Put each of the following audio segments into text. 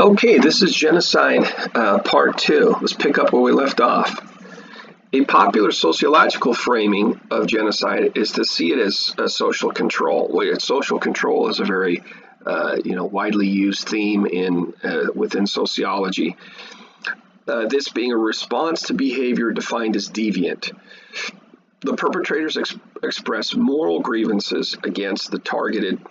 Okay, this is Genocide Part 2. Let's pick up where we left off. A popular sociological framing of genocide is to see it as a social control. Social control is a very widely used theme within sociology. This being a response to behavior defined as deviant. The perpetrators express moral grievances against the targeted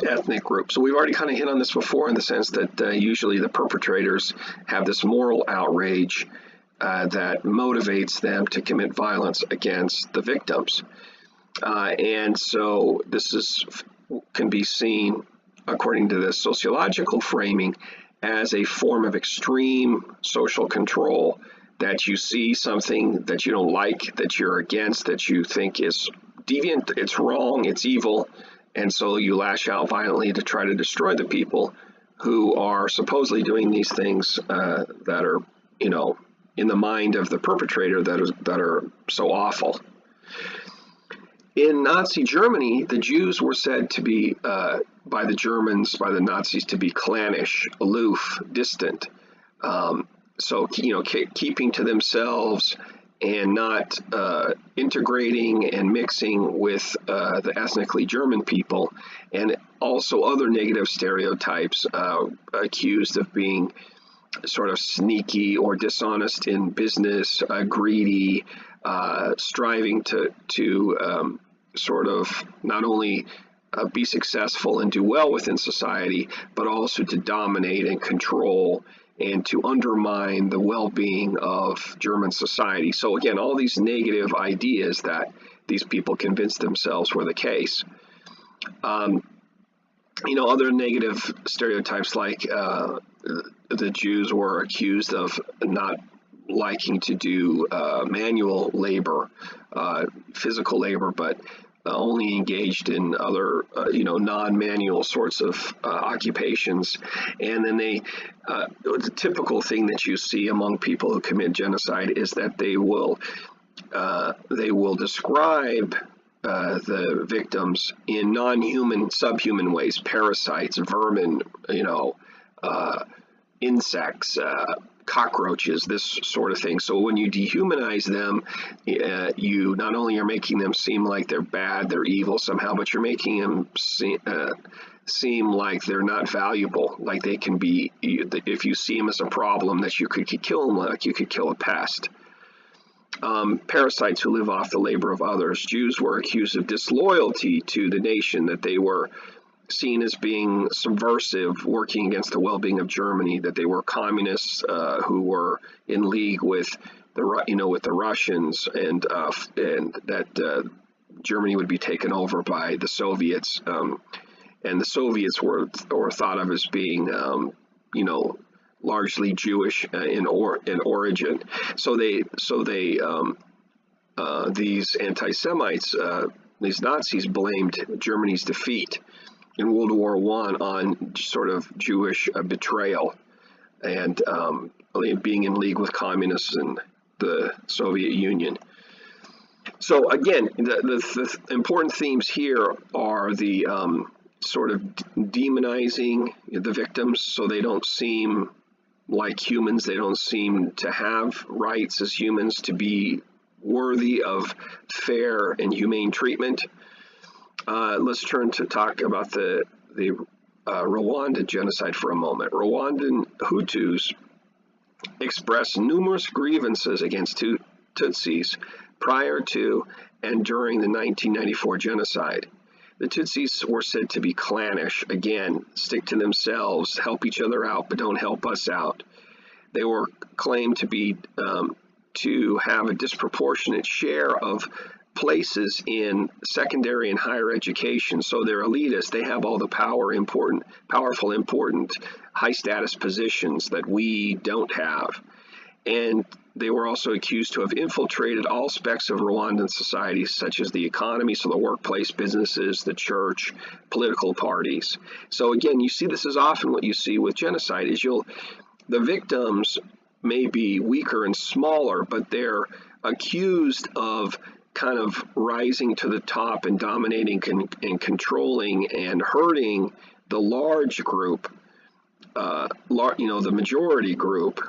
ethnic group. So we've already kind of hit on this before in the sense that usually the perpetrators have this moral outrage that motivates them to commit violence against the victims. And so this can be seen, according to this sociological framing, as a form of extreme social control, that you see something that you don't like, that you're against, that you think is deviant, it's wrong, it's evil, and so you lash out violently to try to destroy the people who are supposedly doing these things that are, in the mind of the perpetrator that are so awful. In Nazi Germany, the Jews were said to be, by the Nazis, to be clannish, aloof, distant. Keeping to themselves and not integrating and mixing with the ethnically German people, and also other negative stereotypes, accused of being sort of sneaky or dishonest in business, greedy, striving to sort of not only be successful and do well within society, but also to dominate and control and to undermine the well-being of German society. So again, all these negative ideas that these people convinced themselves were the case. Other negative stereotypes, like the Jews were accused of not liking to do manual labor, physical labor, but only engaged in other, non-manual sorts of occupations. And then the typical thing that you see among people who commit genocide is that they will describe the victims in non-human, subhuman ways: parasites, vermin, insects, cockroaches, this sort of thing. So when you dehumanize them, you not only are making them seem like they're bad, they're evil somehow, but you're making them seem like they're not valuable, like they can be, if you see them as a problem, that you could kill them like you could kill a pest. Parasites who live off the labor of others. Jews were accused of disloyalty to the nation, that they were seen as being subversive, working against the well-being of Germany, that they were communists who were in league with the Russians, and that Germany would be taken over by the Soviets, and the Soviets were thought of as being largely Jewish in origin. So these anti-Semites, these Nazis, blamed Germany's defeat in World War I on sort of Jewish betrayal and being in league with communists and the Soviet Union. So again, the important themes here are the sort of demonizing the victims, so they don't seem like humans. They don't seem to have rights as humans, to be worthy of fair and humane treatment. Let's turn to talk about the Rwandan genocide for a moment. Rwandan Hutus expressed numerous grievances against Tutsis prior to and during the 1994 genocide. The Tutsis were said to be clannish, again, stick to themselves, help each other out, but don't help us out. They were claimed to have a disproportionate share of places in secondary and higher education. So they're elitist. They have all the powerful, important, high-status positions that we don't have. And they were also accused to have infiltrated all specs of Rwandan society, such as the economy, so the workplace, businesses, the church, political parties. So again, you see, this is often what you see with genocide, is the victims may be weaker and smaller, but they're accused of kind of rising to the top and dominating and controlling and hurting the large group the majority group,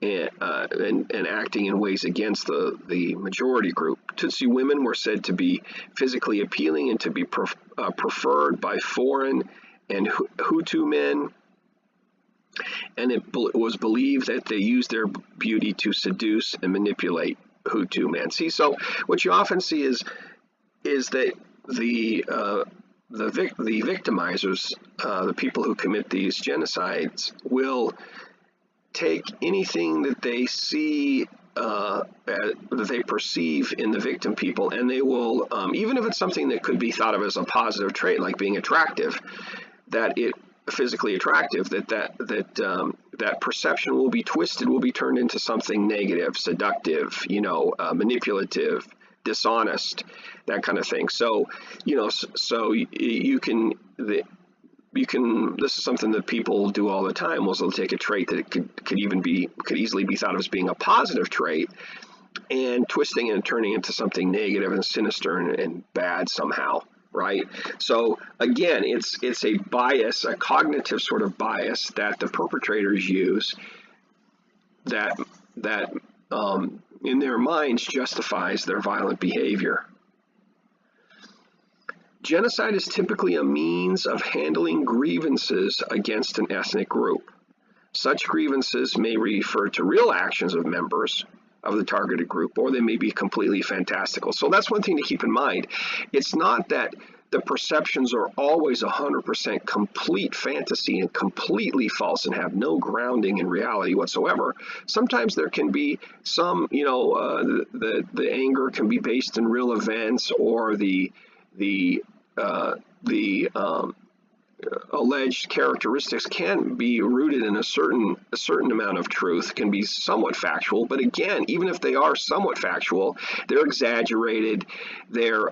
and acting in ways against the majority group. Tutsi women were said to be physically appealing and to be preferred by foreign and Hutu men, and it was believed that they used their beauty to seduce and manipulate Hutu men. See, so what you often see is that the victimizers, the people who commit these genocides, will take anything that they see, that they perceive in the victim people, and they will, even if it's something that could be thought of as a positive trait, like being attractive, physically attractive, that perception will be twisted, will be turned into something negative, seductive, manipulative, dishonest, that kind of thing. So, you can. This is something that people do all the time. They'll take a trait that could easily be thought of as being a positive trait, and twisting and turning into something negative and sinister and bad somehow, right? So again, it's a bias, a cognitive sort of bias that the perpetrators use that in their minds justifies their violent behavior. Genocide is typically a means of handling grievances against an ethnic group. Such grievances may refer to real actions of members of the targeted group, or they may be completely fantastical. So that's one thing to keep in mind. It's not that the perceptions are always 100% complete fantasy and completely false and have no grounding in reality whatsoever. Sometimes there can be some, the anger can be based in real events, or the alleged characteristics can be rooted in a certain amount of truth, can be somewhat factual. But again, even if they are somewhat factual, they're exaggerated. They're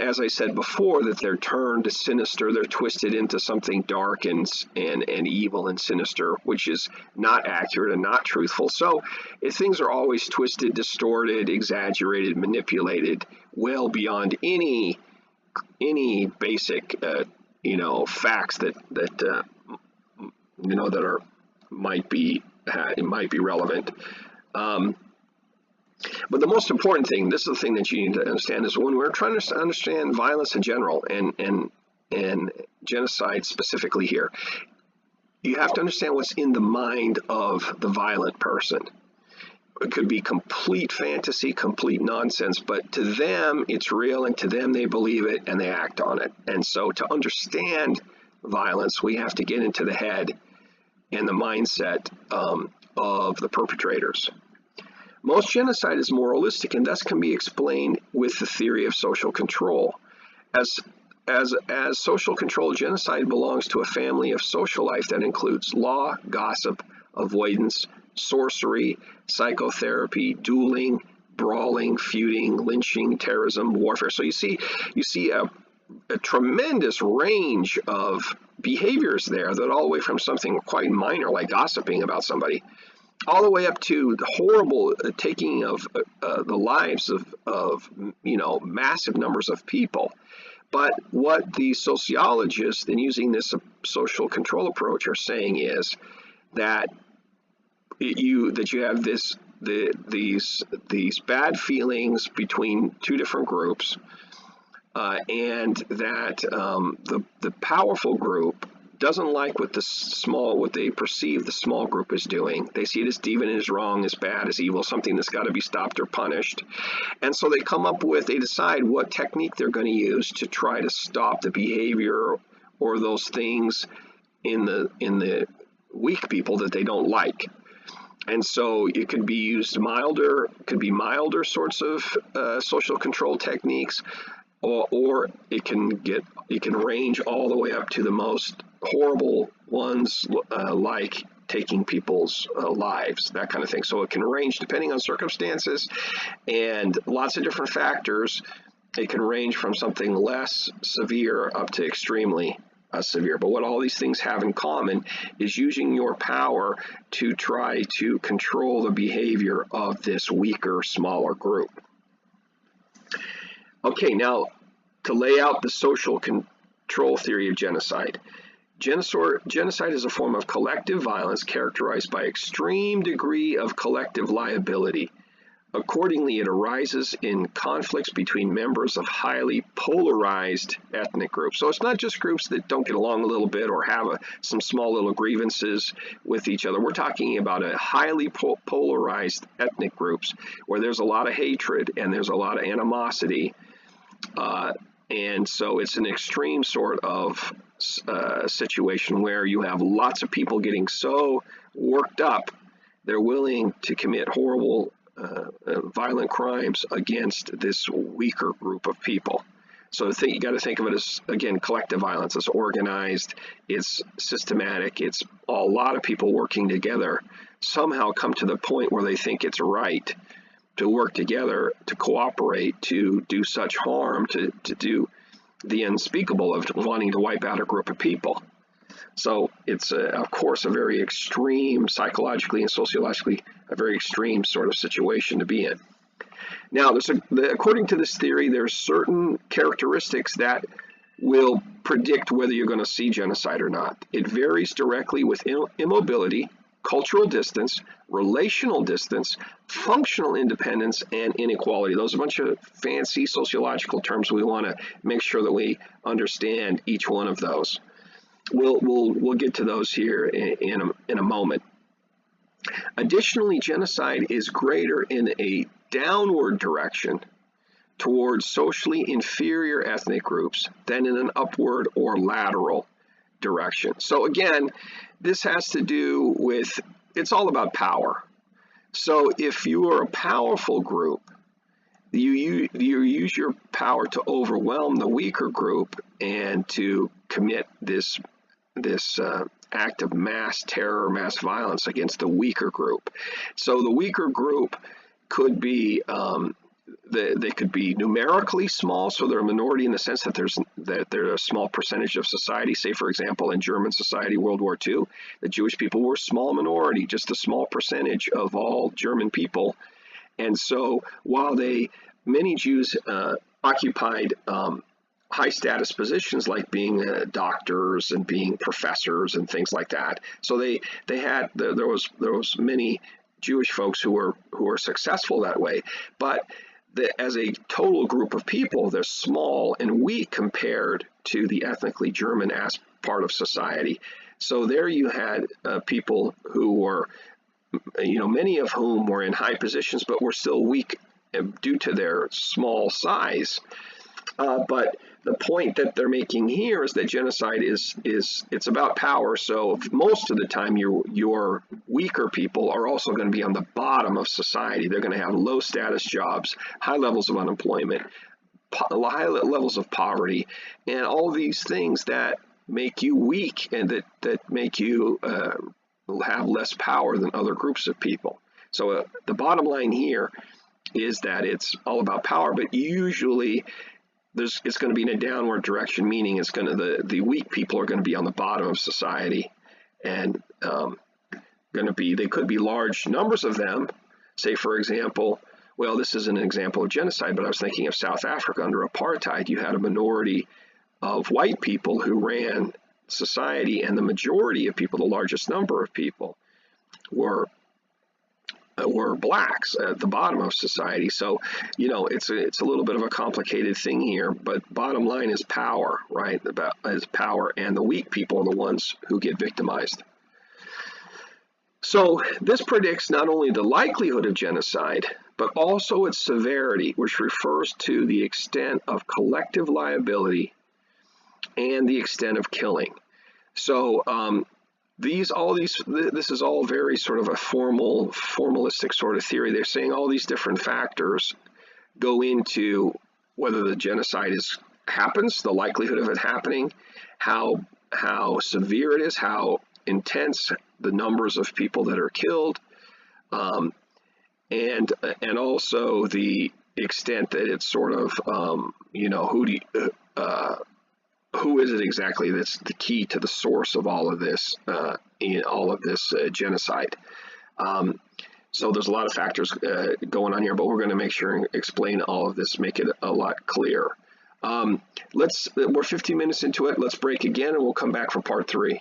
as I said before, that they're turned sinister. They're twisted into something dark and evil and sinister, which is not accurate and not truthful. So if things are always twisted, distorted, exaggerated, manipulated, well beyond any basic facts that might be relevant. But the most important thing, this is the thing that you need to understand, is when we're trying to understand violence in general and genocide specifically here, you have to understand what's in the mind of the violent person. It could be complete fantasy, complete nonsense, but to them it's real, and to them they believe it and they act on it. And so to understand violence, we have to get into the head and the mindset of the perpetrators. Most genocide is moralistic and thus can be explained with the theory of social control. As social control, genocide belongs to a family of social life that includes law, gossip, avoidance, sorcery, psychotherapy, dueling, brawling, feuding, lynching, terrorism, warfare. So you see a tremendous range of behaviors there, that all the way from something quite minor like gossiping about somebody, all the way up to the horrible taking of the lives of massive numbers of people. But what the sociologists, in using this social control approach, are saying is that you have these bad feelings between two different groups, and that the powerful group doesn't like what they perceive the small group is doing. They see it as deviant, as wrong, as bad, as evil, something that's got to be stopped or punished. And so they decide what technique they're going to use to try to stop the behavior or those things in the weak people that they don't like. And so it could be used milder sorts of social control techniques, or it can range all the way up to the most horrible ones, like taking people's lives, that kind of thing. So it can range depending on circumstances and lots of different factors. It can range from something less severe up to extremely severe. But what all these things have in common is using your power to try to control the behavior of this weaker, smaller group. Okay, now to lay out the social control theory of genocide. Genocide is a form of collective violence characterized by extreme degree of collective liability. Accordingly, it arises in conflicts between members of highly polarized ethnic groups. So it's not just groups that don't get along a little bit or have some small little grievances with each other. We're talking about a highly polarized ethnic groups where there's a lot of hatred and there's a lot of animosity. And so it's an extreme sort of situation where you have lots of people getting so worked up, they're willing to commit horrible violent crimes against this weaker group of people. So you got to think of it as, again, collective violence. It's organized, it's systematic, it's a lot of people working together, somehow come to the point where they think it's right to work together, to cooperate, to do such harm, to do the unspeakable of wanting to wipe out a group of people. So it's, of course, a very extreme, psychologically and sociologically, a very extreme sort of situation to be in. Now, according to this theory, there's certain characteristics that will predict whether you're going to see genocide or not. It varies directly with immobility, cultural distance, relational distance, functional independence, and inequality. Those are a bunch of fancy sociological terms. We want to make sure that we understand each one of those. We'll get to those here in a moment. Additionally, genocide is greater in a downward direction towards socially inferior ethnic groups than in an upward or lateral direction. So again, this has to do with, it's all about power. So if you are a powerful group, you use your power to overwhelm the weaker group and to commit this act of mass terror, mass violence against the weaker group. So the weaker group could be they could be numerically small, so they're a minority in the sense that they're a small percentage of society. Say, for example, in German society, World War II, the Jewish people were a small minority, just a small percentage of all German people. And so while many Jews occupied high status positions like being doctors and being professors and things like that. So there was many Jewish folks who were successful that way, but as a total group of people, they're small and weak compared to the ethnically German part of society. So there you had people who were, many of whom were in high positions, but were still weak due to their small size. But the point that they're making here is that genocide it's about power. So most of the time, your weaker people are also going to be on the bottom of society. They're going to have low status jobs, high levels of unemployment, high levels of poverty, and all these things that make you weak and that make you have less power than other groups of people. So the bottom line here is that it's all about power, but usually it's going to be in a downward direction, meaning the weak people are going to be on the bottom of society, and they could be large numbers of them. Say, for example, well, this is an example of genocide, but I was thinking of South Africa under apartheid. You had a minority of white people who ran society, and the majority of people, the largest number of people, were blacks at the bottom of society. So, it's a little bit of a complicated thing here, but bottom line is power, right? Is power, and the weak people are the ones who get victimized. So this predicts not only the likelihood of genocide, but also its severity, which refers to the extent of collective liability and the extent of killing. So this is all very sort of a formalistic sort of theory. They're saying all these different factors go into whether the genocide happens, the likelihood of it happening, how severe it is, how intense the numbers of people that are killed, and also the extent that it's sort of who is it exactly that's the key to the source of all of this genocide. So there's a lot of factors going on here, but we're going to make sure and explain all of this, make it a lot clearer. We're 15 minutes into it. Let's break again, and we'll come back for part 3.